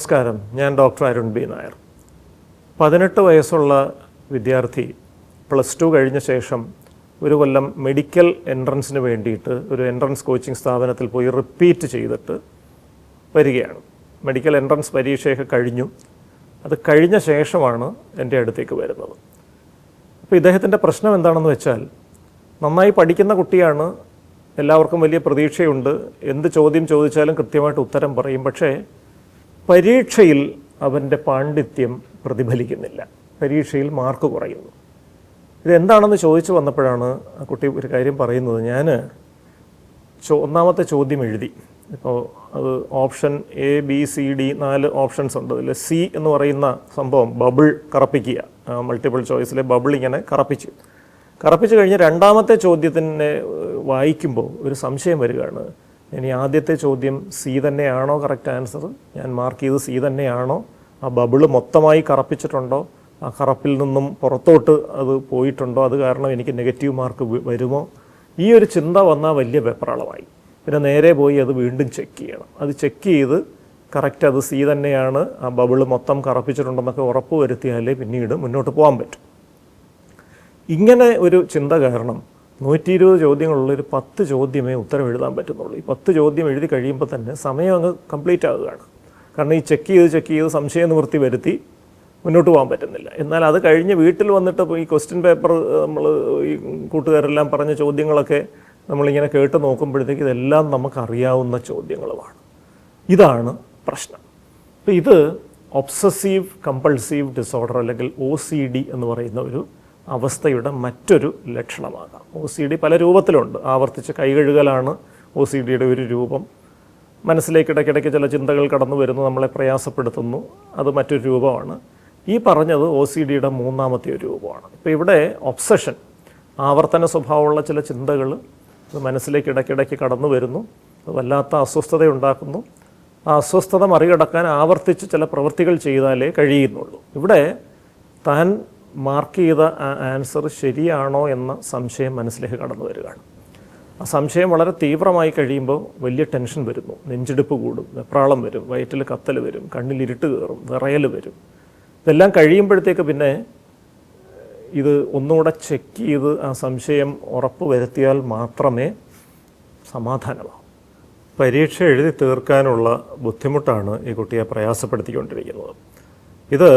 നമസ്കാരം. ഞാൻ doctor Arun B Nair. 18 വയസ്സുള്ള വിദ്യാർത്ഥി പ്ലസ് ടു കഴിഞ്ഞ ശേഷം ഒരു കൊല്ലം മെഡിക്കൽ എൻട്രൻസിന് വേണ്ടിയിട്ട് ഒരു എൻട്രൻസ് കോച്ചിങ് സ്ഥാപനത്തിൽ പോയി റിപ്പീറ്റ് ചെയ്തിട്ട് വരികയാണ്. മെഡിക്കൽ എൻട്രൻസ് പരീക്ഷയൊക്കെ കഴിഞ്ഞു. അത് കഴിഞ്ഞ ശേഷമാണ് എൻ്റെ അടുത്തേക്ക് വരുന്നത്. അപ്പോൾ ഇദ്ദേഹത്തിൻ്റെ പ്രശ്നം എന്താണെന്ന് വെച്ചാൽ, നന്നായി പഠിക്കുന്ന കുട്ടിയാണ്, എല്ലാവർക്കും വലിയ പ്രതീക്ഷയുണ്ട്, എന്ത് ചോദ്യം ചോദിച്ചാലും കൃത്യമായിട്ട് ഉത്തരം പറയും. പക്ഷേ പരീക്ഷയിൽ അവൻ്റെ പാണ്ഡിത്യം പ്രതിഫലിക്കുന്നില്ല, പരീക്ഷയിൽ മാർക്ക് കുറയുന്നു. ഇതെന്താണെന്ന് ചോദിച്ചു വന്നപ്പോഴാണ് ആ കുട്ടി ഒരു കാര്യം പറയുന്നത്. ഞാൻ ഒന്നാമത്തെ ചോദ്യം എഴുതി. ഇപ്പോൾ അത് option A B C D 4 options ഉണ്ട്. അതിൽ സി എന്ന് പറയുന്ന സംഭവം ബബിൾ കറപ്പിക്കുക, മൾട്ടിപ്പിൾ ചോയ്സിലെ ബബിൾ ഇങ്ങനെ കറപ്പിച്ച് കഴിഞ്ഞ് രണ്ടാമത്തെ ചോദ്യത്തിനെ വായിക്കുമ്പോൾ ഒരു സംശയം വരികയാണ്. ഇനി ആദ്യത്തെ ചോദ്യം സി തന്നെയാണോ കറക്റ്റ് ആൻസർ, ഞാൻ മാർക്ക് ചെയ്ത് സി തന്നെയാണോ, ആ ബബിള് മൊത്തമായി കറപ്പിച്ചിട്ടുണ്ടോ, ആ കറപ്പിൽ നിന്നും പുറത്തോട്ട് അത് പോയിട്ടുണ്ടോ, അത് കാരണം എനിക്ക് നെഗറ്റീവ് മാർക്ക് വരുമോ, ഈ ഒരു ചിന്ത വന്നാൽ വലിയ വെപ്രാളമായി. പിന്നെ നേരെ പോയി അത് വീണ്ടും ചെക്ക് ചെയ്യണം. അത് ചെക്ക് ചെയ്ത് കറക്റ്റ് അത് സി തന്നെയാണ്, ആ ബബിള് മൊത്തം കറപ്പിച്ചിട്ടുണ്ടെന്നൊക്കെ ഉറപ്പ് വരുത്തിയാലേ പിന്നീട് മുന്നോട്ട് പോകാൻ പറ്റും. ഇങ്ങനെ ഒരു ചിന്ത കാരണം 120 ചോദ്യങ്ങളുള്ളൊരു 10 ചോദ്യമേ ഉത്തരം എഴുതാൻ പറ്റുന്നുള്ളൂ. ഈ 10 ചോദ്യം എഴുതി കഴിയുമ്പോൾ തന്നെ സമയം അങ്ങ് കംപ്ലീറ്റ് ആകുകയാണ്. കാരണം ഈ ചെക്ക് ചെയ്ത് സംശയ നിവൃത്തി വരുത്തി മുന്നോട്ട് പോകാൻ പറ്റുന്നില്ല. എന്നാൽ അത് കഴിഞ്ഞ് വീട്ടിൽ വന്നിട്ട് ഈ ക്വസ്റ്റ്യൻ പേപ്പർ നമ്മൾ ഈ കൂട്ടുകാരെല്ലാം പറഞ്ഞ ചോദ്യങ്ങളൊക്കെ നമ്മളിങ്ങനെ കേട്ട് നോക്കുമ്പോഴത്തേക്ക് ഇതെല്ലാം നമുക്കറിയാവുന്ന ചോദ്യങ്ങളുമാണ്. ഇതാണ് പ്രശ്നം. അപ്പോൾ ഇത് ഒബ്സസീവ് കമ്പൾസീവ് ഡിസോർഡർ അല്ലെങ്കിൽ OCD എന്ന് പറയുന്ന ഒരു അവസ്ഥയുടെ മറ്റൊരു ലക്ഷണമാകാം. OCD പല രൂപത്തിലുണ്ട്. ആവർത്തിച്ച് കൈകഴുകലാണ് OCDയുടെ ഒരു രൂപം. മനസ്സിലേക്ക് ഇടയ്ക്കിടയ്ക്ക് ചില ചിന്തകൾ കടന്നു വരുന്നു, നമ്മളെ പ്രയാസപ്പെടുത്തുന്നു, അത് മറ്റൊരു രൂപമാണ്. ഈ പറഞ്ഞത് OCDയുടെ മൂന്നാമത്തെ ഒരു രൂപമാണ്. ഇപ്പോൾ ഇവിടെ ഒബ്സഷൻ, ആവർത്തന സ്വഭാവമുള്ള ചില ചിന്തകൾ അത് മനസ്സിലേക്ക് ഇടയ്ക്കിടയ്ക്ക് കടന്നു വരുന്നു, അത് വല്ലാത്ത അസ്വസ്ഥതയുണ്ടാക്കുന്നു. ആ അസ്വസ്ഥത മറികടക്കാൻ ആവർത്തിച്ച് ചില പ്രവൃത്തികൾ ചെയ്താലേ കഴിയുന്നുള്ളൂ. ഇവിടെ താൻ മാർക്ക് ചെയ്ത ആ ആൻസർ ശരിയാണോ എന്ന സംശയം മനസ്സിലേക്ക് കടന്നു വരികയാണ്. ആ സംശയം വളരെ തീവ്രമായി കഴിയുമ്പോൾ വലിയ ടെൻഷൻ വരുന്നു, നെഞ്ചിടിപ്പ് കൂടും, വെപ്രാളം വരും, വയറ്റിൽ കത്തൽ വരും, കണ്ണിൽ ഇരുട്ട് കയറും, വിറയൽ വരും. ഇതെല്ലാം കഴിയുമ്പോഴത്തേക്ക് പിന്നെ ഇത് ഒന്നുകൂടെ ചെക്ക് ചെയ്ത് ആ സംശയം ഉറപ്പ് വരുത്തിയാൽ മാത്രമേ സമാധാനമാവും. പരീക്ഷ എഴുതി തീർക്കാനുള്ള ബുദ്ധിമുട്ടാണ് ഈ കുട്ടിയെ പ്രയാസപ്പെടുത്തിക്കൊണ്ടിരിക്കുന്നത്. ഇത്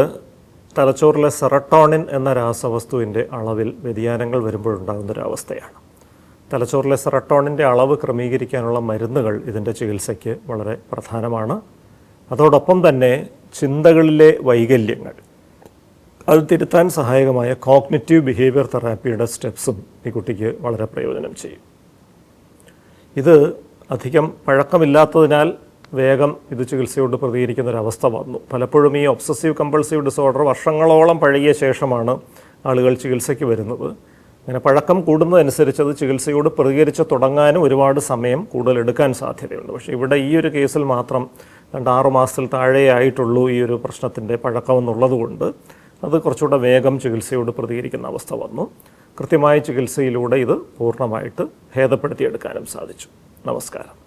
തലച്ചോറിലെ സെറട്ടോണിൻ എന്ന രാസവസ്തുവിൻ്റെ അളവിൽ വ്യതിയാനങ്ങൾ വരുമ്പോഴുണ്ടാകുന്നൊരവസ്ഥയാണ്. തലച്ചോറിലെ സെറട്ടോണിൻ്റെ അളവ് ക്രമീകരിക്കാനുള്ള മരുന്നുകൾ ഇതിൻ്റെ ചികിത്സയ്ക്ക് വളരെ പ്രധാനമാണ്. അതോടൊപ്പം തന്നെ ചിന്തകളിലെ വൈകല്യങ്ങൾ അത് തിരുത്താൻ സഹായകമായ കോഗ്നിറ്റീവ് ബിഹേവിയർ തെറാപ്പിയുടെ സ്റ്റെപ്സും ഈ കുട്ടിക്ക് വളരെ പ്രയോജനം ചെയ്യും. ഇത് അധികം പഴക്കമില്ലാത്തതിനാൽ വേഗം ഇത് ചികിത്സയോട് പ്രതികരിക്കുന്നൊരവസ്ഥ വന്നു. പലപ്പോഴും ഈ ഒബ്സസീവ് കമ്പൾസീവ് ഡിസോർഡർ വർഷങ്ങളോളം പഴകിയ ശേഷമാണ് ആളുകൾ ചികിത്സയ്ക്ക് വരുന്നത്. അങ്ങനെ പഴക്കം കൂടുന്നതനുസരിച്ച് അത് ചികിത്സയോട് പ്രതികരിച്ച് തുടങ്ങാനും ഒരുപാട് സമയം കൂടുതൽ എടുക്കാൻ സാധ്യതയുണ്ട്. പക്ഷേ ഇവിടെ ഈ ഒരു കേസിൽ മാത്രം 6 മാസത്തിൽ താഴെയായിട്ടുള്ളൂ ഈ ഒരു പ്രശ്നത്തിൻ്റെ പഴക്കം എന്നുള്ളതുകൊണ്ട് അത് കുറച്ചുകൂടെ വേഗം ചികിത്സയോട് പ്രതികരിക്കുന്ന അവസ്ഥ വന്നു. കൃത്യമായ ചികിത്സയിലൂടെ ഇത് പൂർണ്ണമായിട്ട് ഭേദപ്പെടുത്തിയെടുക്കാനും സാധിച്ചു. നമസ്കാരം.